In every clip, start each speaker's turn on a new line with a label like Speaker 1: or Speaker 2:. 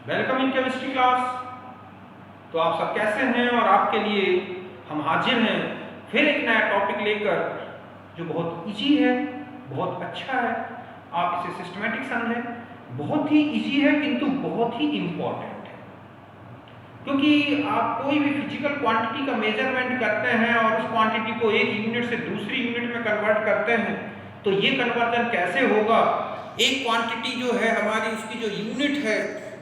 Speaker 1: Welcome in chemistry class. तो आप सब कैसे हैं? और आपके लिए हम हाजिर हैं फिर एक नया टॉपिक लेकर जो बहुत इजी है, बहुत अच्छा है। आप इसे सिस्टमेटिक समझें। बहुत ही इजी है किंतु बहुत ही इम्पोर्टेंट है, क्योंकि आप कोई भी फिजिकल क्वांटिटी का मेजरमेंट करते हैं और उस क्वांटिटी को एक यूनिट से दूसरी यूनिट में कन्वर्ट करते हैं, तो ये कन्वर्जन कैसे होगा? एक क्वांटिटी जो है हमारी, उसकी जो यूनिट है,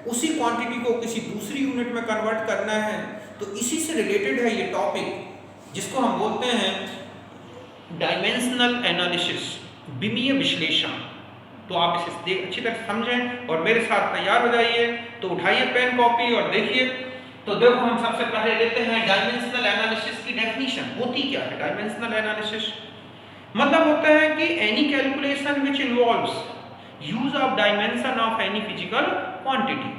Speaker 1: उसी क्वांटिटी को किसी दूसरी यूनिट में कन्वर्ट करना है। तो इसी से रिलेटेड है ये टॉपिक, जिसको हम बोलते हैं डायमेंशनल एनालिसिस, विमीय विश्लेषण। तो आप इसे अच्छी तरह समझें और मेरे साथ तैयार हो जाइए। तो उठाइए पेन कॉपी और देखिए। तो देखो, हम सबसे पहले लेते हैं डायमेंशनल एनालिसिस की डेफिनेशन। होती क्या है डायमेंशनल एनालिसिस? मतलब होता है कि any calculation which involves use of dimension of any physical quantity,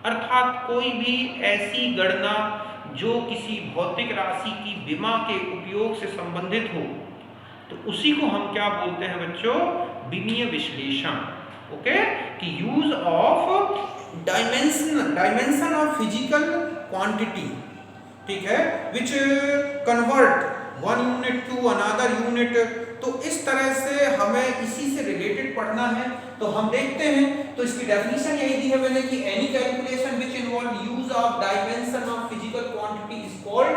Speaker 1: अर्थात कोई भी ऐसी गणना जो किसी भौतिक राशि की विमा के उपयोग से संबंधित हो, तो उसी को हम क्या बोलते हैं बच्चों? विमीय विश्लेषण। ओके, कि use of dimension of physical quantity, ठीक है, which convert one unit to another unit. तो इस तरह से हमें इसी से रिलेटेड पढ़ना है। तो हम देखते हैं, तो इसकी डेफिनेशन यही दी है मैंने कि any calculation which involve use of dimension of physical quantity is called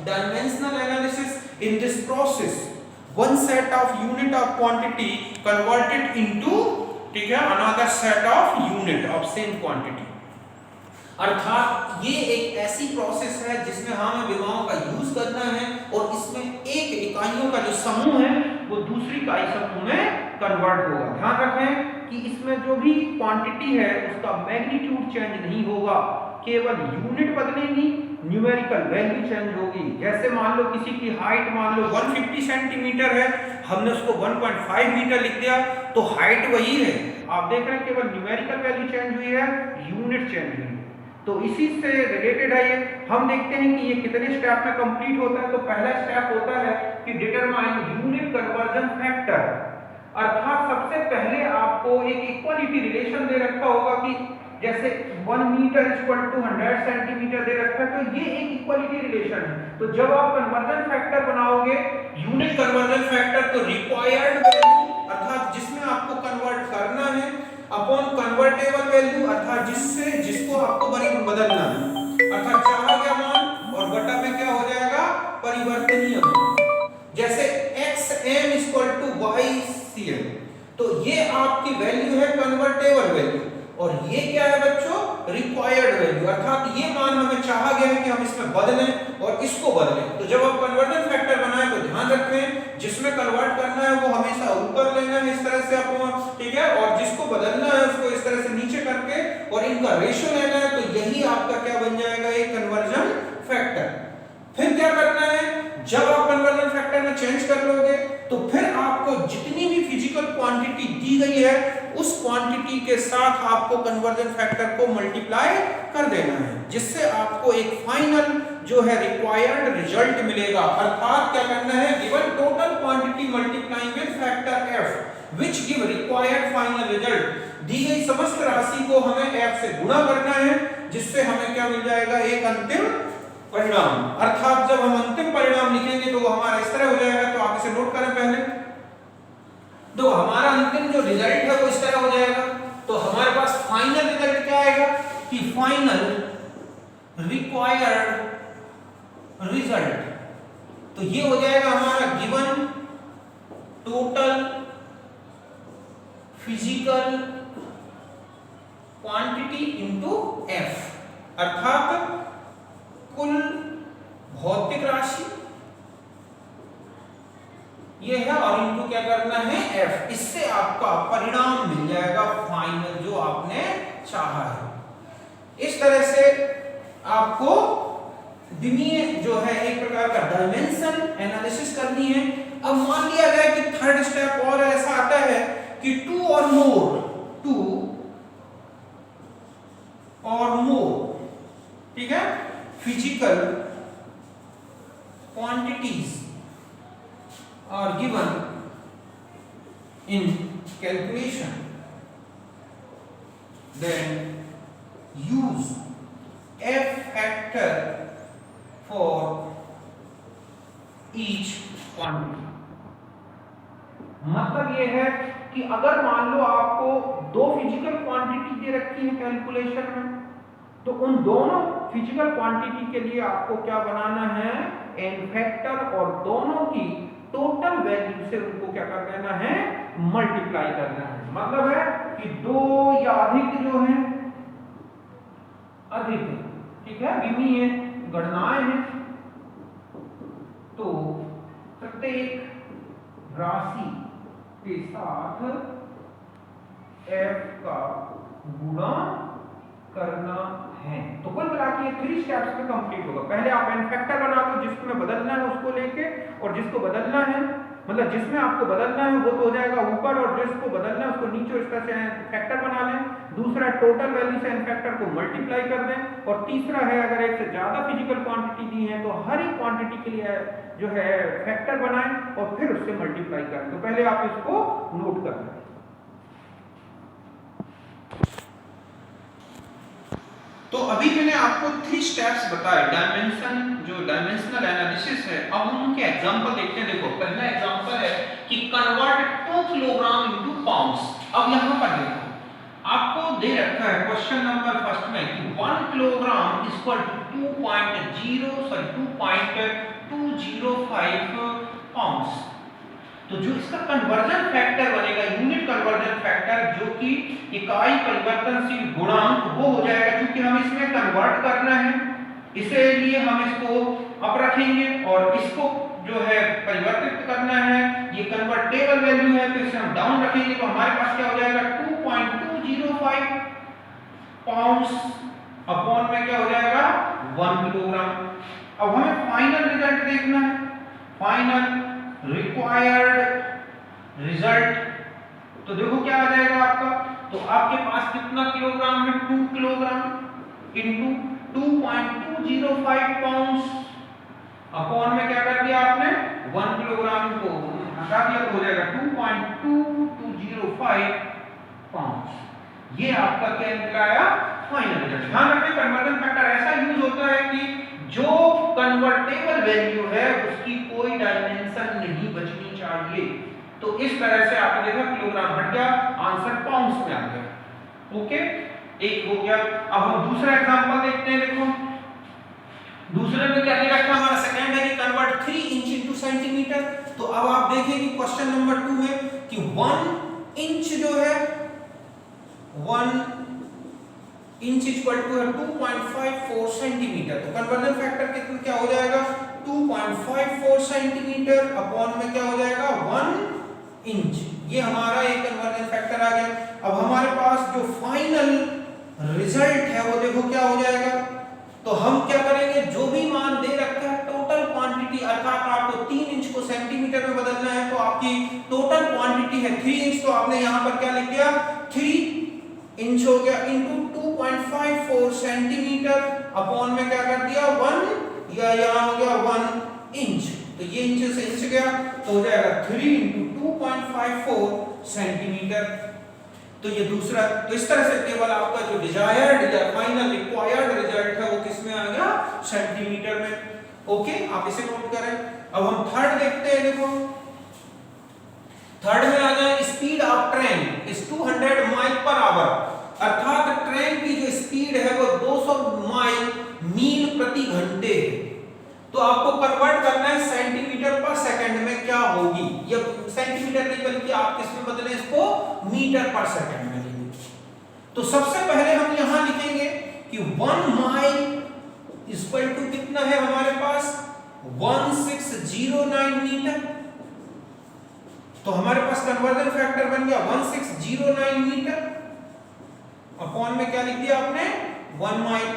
Speaker 1: dimensional analysis. In this process one set of unit of quantity converted into, ठीक है, another set of unit of same quantity। अर्थात ये एक ऐसी process है जिसमें हमें विमाओं का यूज करना है और इसमें एक इकाइयों का जो समूह है वो दूसरी इकाई समूह में कन्वर्ट होगा। ध्यान रखें कि इसमें जो भी क्वांटिटी है उसका मैग्नीट्यूड चेंज नहीं होगा, केवल यूनिट बदलेगी, न्यूमेरिकल वैल्यू चेंज होगी। जैसे मान लो किसी की हाइट मान लो 150 सेंटीमीटर है, हमने उसको 1.5 मीटर लिख दिया, तो हाइट वही है। आप देख रहे हैं केवल न्यूमेरिकल वैल्यू चेंज हुई है, यूनिट चेंज हुई है। तो इसी से रिलेटेड है ये। हम देखते हैं कि ये कितने स्टेप में कंप्लीट होता है। तो पहला स्टेप होता है कि डिटरमाइन यूनिट कन्वर्जन फैक्टर, अर्थात सबसे पहले आपको एक इक्वालिटी रिलेशन दे रखा होगा कि जैसे 1 मीटर इक्वल टू 100 सेंटीमीटर दे रखा है, तो ये एक इक्वालिटी रिलेशन है। तो जब आप कन्वर्जन फैक्टर बनाओगे, यूनिट कन्वर्जन फैक्टर, तो रिक्वायर्ड वैल्यू, अर्थात जिसमें आपको कन्वर्ट करना है, अपॉन कन्वर्टेबल वैल्यू, अर्थात जिसको आपको बदलना है, अर्थात चाहा गया मान और बटा में क्या हो जाएगा? परिवर्तनीय मान। जैसे xm इक्वल टू ycm, तो ये आपकी वैल्यू है कन्वर्टेबल वैल्यू, और ये क्या है बच्चों? रिक्वायर्ड वैल्यू, अर्थात ये मान हमें चाहा गया है कि हम इसमें बदलें और इसको बदलें। तो जब आप कन्वर्जन फैक्टर बनाएं तो ध्यान रखें जिसमें कन्वर्ट करना है वो हमेशा ऊपर लेना है, इस तरह से आपको, ठीक है, और जिसको बदलना है उसको इस तरह से नीचे करके और इनका रेशियो लेना है। तो यही आपका क्या बन जाएगा? एक कन्वर्जन फैक्टर। फिर क्या करना है? जब आप कन्वर्जन फैक्टर में चेंज कर लोगे तो फिर आपको जितनी भी फिजिकल क्वांटिटी दी गई है उस क्वांटिटी के साथ आपको कन्वर्जन फैक्टर को मल्टीप्लाई कर देना है, जिससे आपको एक फाइनल जो है रिक्वायर्ड रिजल्ट मिलेगा। अर्थात क्या करना है? Given total quantity multiplying with factor f which give required final result. दी गई समस्त राशि को हमें f से गुणा करना है, जिससे हमें क्या मिल जाएगा? एक अंतिम परिणाम। अर्थात जब हम अंतिम परिणाम लिखेंगे तो वो हमारा इस तरह हो जाएगा। तो आप इसे नोट करें पहले। तो हमारा अंतिम जो रिजल्ट है वो इस तरह हो जाएगा। तो हमारे पास फाइनल रिजल्ट क्या आएगा? कि फाइनल रिक्वायर्ड रिजल्ट, तो ये हो जाएगा हमारा given total physical quantity into f, अर्थात कुल भौतिक राशि ये है और इनको क्या करना है? f। इससे आपका परिणाम मिल जाएगा फाइनल जो आपने चाहा है। इस तरह से आपको विमीय जो है एक प्रकार का डायमेंशन एनालिसिस करनी है। अब मान लिया जाए कि थर्ड स्टेप और ऐसा आता है कि टू और मोर, ठीक है, physical quantities are given in calculation, then use F factor for each quantity. मतलब ये है कि अगर मान लो आपको दो फिजिकल क्वांटिटी दे रखी है कैलकुलेशन में, तो उन दोनों फिजिकल क्वांटिटी के लिए आपको क्या बनाना है, एन फैक्टर, और दोनों की टोटल वैल्यू से उनको क्या कर देना है, मल्टीप्लाई करना है। मतलब है कि दो या अधिक जो है, अधिक, ठीक है, विमीय गणनाएं हैं, तो प्रत्येक राशि के साथ f का गुणा करना है। तो कुल मिला के ये 3 स्टेप्स में कंप्लीट होगा। पहले आप एन फैक्टर बना लो, जिसमें बदलना है उसको लेके, और जिसको बदलना है, मतलब जिसमें आपको बदलना है वो तो हो जाएगा ऊपर, और जिसको बदलना है उसको नीचे, इस तरह से एन फैक्टर बना लें। दूसरा, टोटल वैल्यू से एन फैक्टर को मल्टीप्लाई कर दें। और तीसरा है, अगर एक से ज्यादा फिजिकल क्वांटिटी दी है तो हर एक क्वांटिटी के लिए जो है फैक्टर बनाएं और फिर उससे मल्टीप्लाई करें। तो पहले आप इसको नोट कर लें। तो अभी मैंने आपको 3 स्टेप्स बताए डायमेंशन, जो डायमेंशनल एनालिसिस है। अब हम उनके एग्जांपल देखते हैं। देखो, पहला एग्जांपल है कि कन्वर्ट 2 किलोग्राम इनटू पाउंड्स। अब यहां पर देखो, आपको दे रखा है क्वेश्चन नंबर फर्स्ट में कि 1 किलोग्राम इक्वल टू 2.205 पाउंड्स। तो जो इसका कन्वर्जन फैक्टर बनेगा, यूनिट कन्वर्जन फैक्टर, जो कि इकाई परिवर्तनशील गुणांक, वो हो जाएगा, क्योंकि हम इसमें कन्वर्ट करना है, इसलिए हम इसको अप रखेंगे, और इसको जो है परिवर्तित करना है, ये कन्वर्टेबल वैल्यू है, तो इसे हम डाउन रखेंगे। तो हमारे पास क्या हो जाएगा, 2.205 पाउंड्स अपॉन में क्या हो जाएगा, 1 किलोग्राम। अब हमें फाइनल रिजल्ट देखना है, फाइनल रिक्वायर्ड रिजल्ट। तो देखो क्या आ जाएगा आपका, तो आपके पास कितना किलोग्राम है, 2 किलोग्राम इनटू 2.205 पाउंड्स अपॉन में क्या कर दिया आपने, 1 किलोग्राम को हटा दिया, तो हो जाएगा 2.2205 पाउंड्स। ये आपका क्या निकला, फाइनल रिजल्ट। ध्यान रखिए, कन्वर्जन फैक्टर ऐसा यूज होता है कि जो कन्वर्टेबल वैल्यू है उसकी कोई डायमेंशन नहीं बचनी चाहिए। तो इस तरह से आपने देखा किलोग्राम हट गया, आंसर पाउंड्स में आ गया। ओके, एक हो गया। अब हम दूसरा एग्जांपल देखते हैं। देखो, दूसरे में क्या दे रखा हमारा, सेकंड है कि कन्वर्ट 3 इंच इनटू सेंटीमीटर। तो अब आप देखेंगे क्वेश्चन नंबर 2 में कि 1 इंच जो है, 1 इंच इक्वल टू 2.54 सेंटीमीटर। तो कन्वर्जन फैक्टर कितना क्या हो जाएगा, 2.54 सेंटीमीटर अपॉन में क्या हो जाएगा, 1 इंच। ये हमारा एक कन्वर्जन फैक्टर आ गया। अब हमारे पास जो फाइनल रिजल्ट है वो देखो क्या हो जाएगा। तो हम क्या करेंगे, जो भी मान दे रखा है टोटल क्वांटिटी, अर्थात आपको 3 इंच को सेंटीमीटर में बदलना है, तो आपकी टोटल क्वांटिटी है 3 इंच, तो आपने यहां पर क्या लिख दिया, 3 इंच हो गया इनटू 2.54 सेंटीमीटर अपॉन में क्या कर दिया, 1, या यहां हो गया 1 इंच। तो ये इंच से इंच गया, तो हो जाएगा 3 इंटू 2.54 सेंटीमीटर। तो ये दूसरा। तो इस तरह से केवल आपका जो डिजायर्ड या फाइनल रिक्वायर्ड रिजल्ट है वो किस में आ गया, सेंटीमीटर में। ओके, आप इसे नोट करें। अब हम थर्ड देखते हैं। देखो, थर्ड में आ जाए, speed of train is 200 mile per hour, अर्थात ट्रेन की जो स्पीड है वो 200 मील प्रति घंटे है। तो आपको कन्वर्ट करना है सेंटीमीटर पर सेकंड में क्या होगी। ये सेंटीमीटर नहीं बल्कि आप किसमें बदलें इसको, मीटर पर सेकंड में लेंगे। तो सबसे पहले हम यहां लिखेंगे कि 1 माइल इक्वल टू कितना है हमारे पास, 1609 मीटर। तो हमारे पास कन्वर्जन फैक्टर बन गया 1609 मीटर अपॉन में क्या लिख दिया आपने, 1 माइल।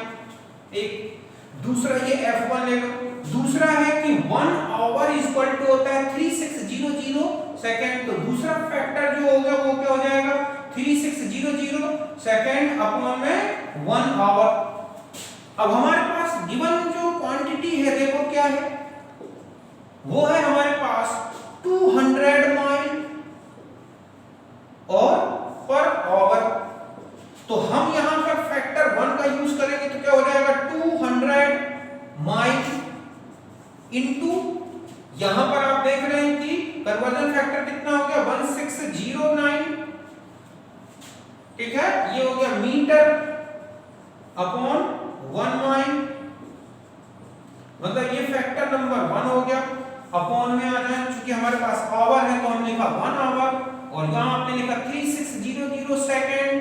Speaker 1: एक दूसरा ये F1 ले लो। दूसरा है कि 1 आवर इक्वल टू होता है 3600 सेकंड। तो दूसरा फैक्टर जो होगा वो क्या हो जाएगा, 3600 सेकंड अपॉन में 1 आवर। अब हमारे पास गिवन जो क्वांटिटी है देखो क्या है, वो है हमारे पास 200 माइल और पर आवर। तो हम यहां पर फैक्टर 1 का यूज करेंगे तो क्या हो जाएगा 200 माइल इनटू, यहां पर आप देख रहे हैं कि कन्वर्जन फैक्टर कितना हो गया 1609, ठीक है, ये हो गया मीटर अपॉन 1 माइल, मतलब ये फैक्टर नंबर 1 हो गया। अपॉन में आ जाए, क्योंकि हमारे पास आवर है तो हमने लिखा 1 आवर, और यहां आपने लिखा 3600 सेकंड,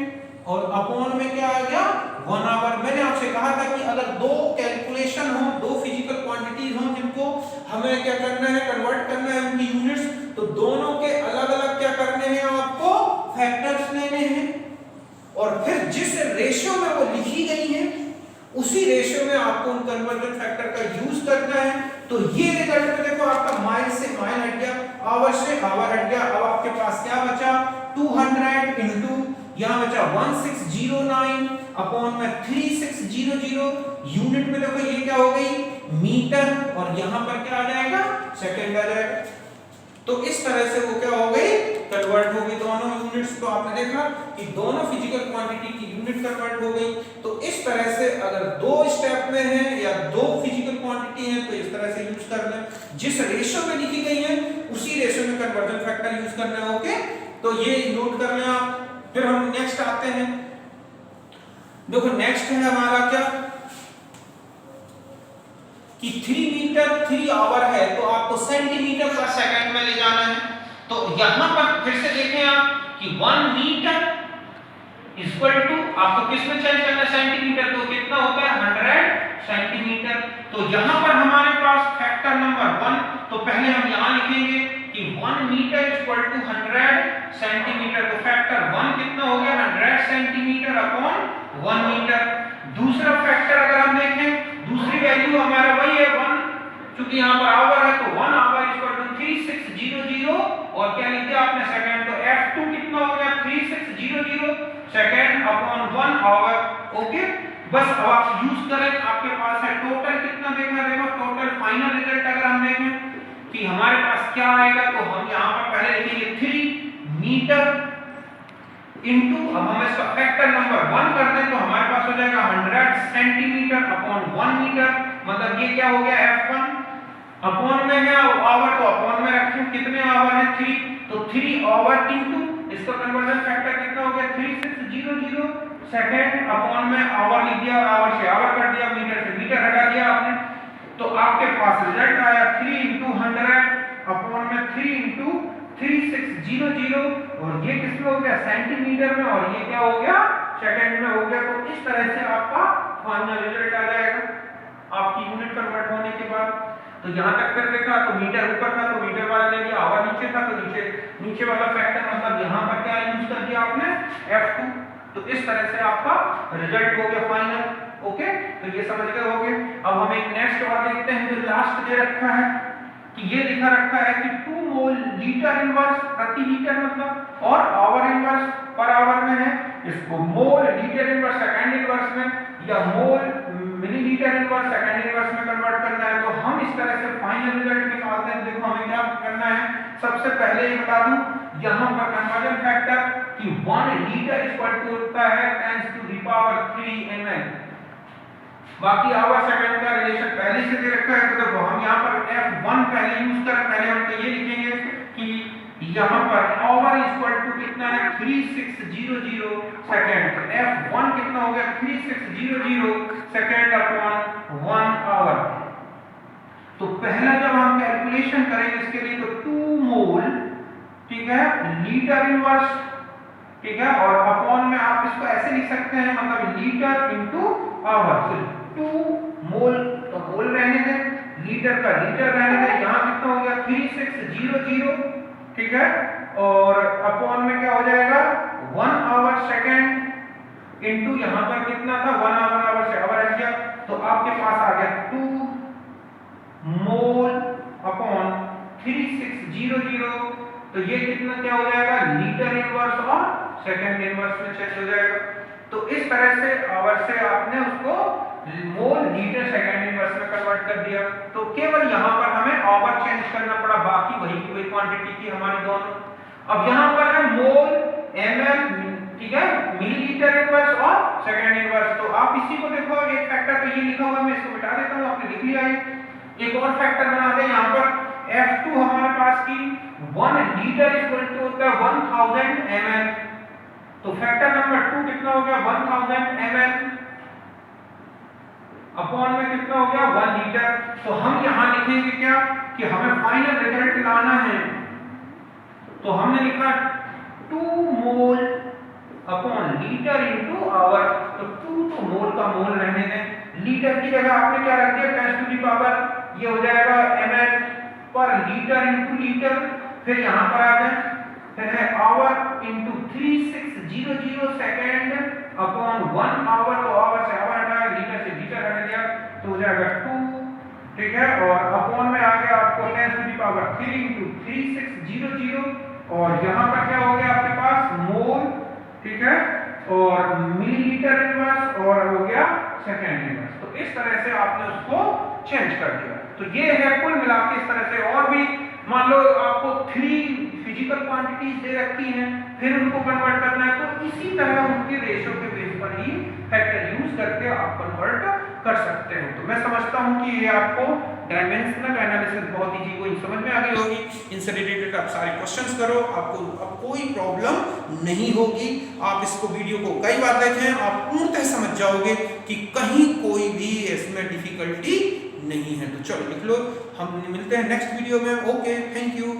Speaker 1: और अपॉन में क्या आ गया 1 आवर। मैंने आपसे कहा था कि अगर दो कैलकुलेशन हो, दो फिजिकल क्वांटिटीज हो जिनको हमें क्या करना है, कन्वर्ट करना है उनकी यूनिट्स, तो दोनों के अलग-अलग क्या करने हैं, आपको फैक्टर्स लेने हैं, और फिर जिस रेशियो में वो लिखी गई है उसी रेशियो में आपको उन कन्वर्जन फैक्टर का यूज करना है। तो ये रिजल्ट में देखो आपका माइल से माइल हट गया, आवर से आवर हट गया, अब आपके पास क्या बचा 200 इनटू यहां बचा 1609 अपॉन में 3600, यूनिट में देखो ये क्या हो गई मीटर, और यहां पर क्या आ जाएगा सेकंड आ जाएगा। तो इस तरह से वो क्या हो गई कन्वर्ट हो गई दोनों यूनिट्स। तो आपने देखा कि दोनों फिजिकल क्वांटिटी की यूनिट कन्वर्ट हो गई। तो इस तरह से अगर दो स्टेप में है या दो फिजिकल क्वांटिटी है तो इस तरह से यूज कर लें, जिस रेशियो में लिखी गई है उसी रेशियो में कन्वर्जन फैक्टर यूज करना है। ओके, तो ये नोट कर लें आप। फिर हम नेक्स्ट आते हैं, देखो नेक्स्ट है हमारा क्या कि 3 मीटर 3 आवर है, तो आपको सेंटीमीटर पर सेकंड में ले जाना है। तो यहां पर फिर से देखें आप कि 1 मीटर इक्वल टू आपको किस में चेंज करना है सेंटीमीटर, तो कितना होता है 100 सेंटीमीटर। तो यहां पर हमारे पास फैक्टर नंबर 1, तो पहले हम यहां लिखेंगे कि 1 मीटर इक्वल टू 100 सेंटीमीटर, तो फैक्टर 1 कितना हो गया 100 सेंटीमीटर अपॉन 1 मीटर। दूसरा फैक्टर अगर हम देखें, दूसरी वैल्यू हमारा वही है 1, क्योंकि यहां पर आवर है तो 1 आवर इक्वल टू 3600, और क्या लिख दिया आपने सेकंड, तो F2 कितना हो गया 3600 सेकंड अपॉन 1 आवर। ओके, बस अब आप यूज करें, आपके पास है टोटल कितना देखा, देखो टोटल फाइनल रिजल्ट अगर हम देखें कि हमारे पास क्या आएगा, तो हम यहां पर पहले लिखेंगे 3 मीटर इनटू, अब हम इसका फैक्टर नंबर 1 कर दें तो हमारे पास हो जाएगा 100 सेंटीमीटर अपॉन 1 मीटर, मतलब ये क्या हो गया F1 अपॉन में है आवर, तो अपॉन में रखें कितने आवर है 3, तो 3 आवर इनटू इसका कन्वर्जन फैक्टर कितना हो गया 3600 सेकंड अपॉन में आवर लिख दिया, आवर से आवर कर दिया, मीटर से मीटर हटा दिया आपने, तो आपके पास रिजल्ट आया 3 × 100 अपॉन में 3 × 3600, और ये किसमें हो गया सेंटीमीटर में, और ये क्या हो गया सेकंड में हो गया। तो इस तरह से आपका फाइनल रिजल्ट आ जाएगा आपकी यूनिट कन्वर्ट होने के बाद। तो यहां तक कर देखा तो मीटर ऊपर था तो मीटर वाला ले लिया, आवर नीचे था तो नीचे वाला फैक्टर, मतलब यहां पर क्या यूज कर दिया आपने F2। तो इस तरह से आपका रिजल्ट हो गया फाइनल। ओके, तो ये समझ गए होंगे। अब हम एक नेक्स्ट और देखते हैं जो लास्ट दे रखा है कि ये लिखा रखा है कि 2 मोल लीटर इनवर्स प्रति लीटर मतलब, और आवर इनवर्स पर आवर में है, इसको mole litre inverse second inverse में या मोल मिलीलीटर इनवर्स सेकंड इनवर्स में कन्वर्ट करना है। तो हम इस तरह से फाइनल रिजल्ट निकालते हैं। देखो हमें क्या करना है, सबसे पहले ये बता दूं यहां पर कन्वर्जन फैक्टर कि 1 लीटर इक्वल टू होता है 10⁻³ ml, बाकी आवर सेकंड का रिलेशन पहले से दे रखा है। तो देखो हम यहां पर F1 पहले यूज करें, पहले हम तो ये लिखेंगे कि यहां पर आवर इक्वल टू कितना है 3600 सेकंड, तो F1 कितना हो गया 3600 सेकंड अपॉन 1 आवर। तो पहला जब हम कैलकुलेशन करेंगे इसके लिए तो 2 मोल, ठीक है, लीटर इनवर्स, ठीक है, और अपॉन में आप इसको ऐसे लिख सकते हैं, मतलब लीटर इनटू आवर। 2 मोल तो मोल रहने दें, लीटर का लीटर रहने दें, यहां कितना हो गया 3600, ठीक है, और अपॉन में क्या हो जाएगा 1 आवर सेकंड इनटू यहां पर कितना था 1 आवर, आवर से आवर हट गया, तो आपके पास आ गया 2 मोल अपॉन 3600, तो ये कितना क्या हो जाएगा लीटर इनवर्स और सेकंड इनवर्स में चेंज हो जाएगा। तो इस तरह से आवर से आपने उसको मोल लीटर सेकंड इनवर्स में कन्वर्ट कर दिया। तो केवल यहां पर हमें आवर चेंज करना पड़ा, बाकी वही की वही क्वांटिटी थी हमारी दोनों। अब यहां पर है मोल ml, ठीक है, मिलीलीटर इनवर्स और सेकंड इनवर्स। तो आप इसी को देखो, एक फैक्टर तो ये लिखा हुआ है, मैं इसको मिटा देता हूँ, आपने लिख लिया है। एक और फैक्टर बना दें यहाँ पर, F2 हमारे पास की 1 लीटर इक्वल टू होता है 1000 ml। तो फैक्टर नंबर 2 कितना हो गया 1000 ml अपॉन में कितना हो गया 1 लीटर। तो हम यहाँ लिखेंगे क्या कि हमें फाइनल रिजल्ट लाना है, तो हमने लिखा 2 mole upon litre into hour. तो 2 तो मोल का मोल रहने दें, लीटर की जगह आपने क्या रख दिया 10 टू दी पावर, ये हो जाएगा ml पर लीटर इनटू लीटर। फिर यहाँ पर आ जाए, फिर है hour into 3600 second upon 1 hour. तो आवर से आवर हटाया, लीटर से लीटर हट गया, तो हो जाएगा 2, ठीक है। और अपॉन में आ गया आपको 10 टू दी पावर 3 इनटू 3600, और यहाँ पर क्या हो गया आपके पास मोल, ठीक है, और मिलीलीटर इनवर्स और हो गया सेकंड इनवर्स। तो इस तरह से आपने उसको चेंज कर दिया। तो ये है कुल मिला के इस तरह से। और भी मान लो आपको 3 फिजिकल क्वांटिटीज दे रखी हैं, फिर उनको कन्वर्ट करना है, तो इसी तरह उनके रेशो के बेस पर ही फैक्टर यूज करके आप कन्वर्ट कर सकते हैं। तो मैं समझता हूं कि ये आपको डायमेंशनल एनालिसिस बहुत इजी कोई समझ में आ गई होगी। इनसे रिलेटेड आप सारे क्वेश्चंस करो, आपको अब कोई प्रॉब्लम नहीं होगी। आप इसको वीडियो को कई बार देखें, आप पूर्णतः समझ जाओगे कि कहीं कोई भी इसमें डिफिकल्टी नहीं है। तो चलो लिख लो, हम मिलते हैं नेक्स्ट वीडियो में। Okay, thank you.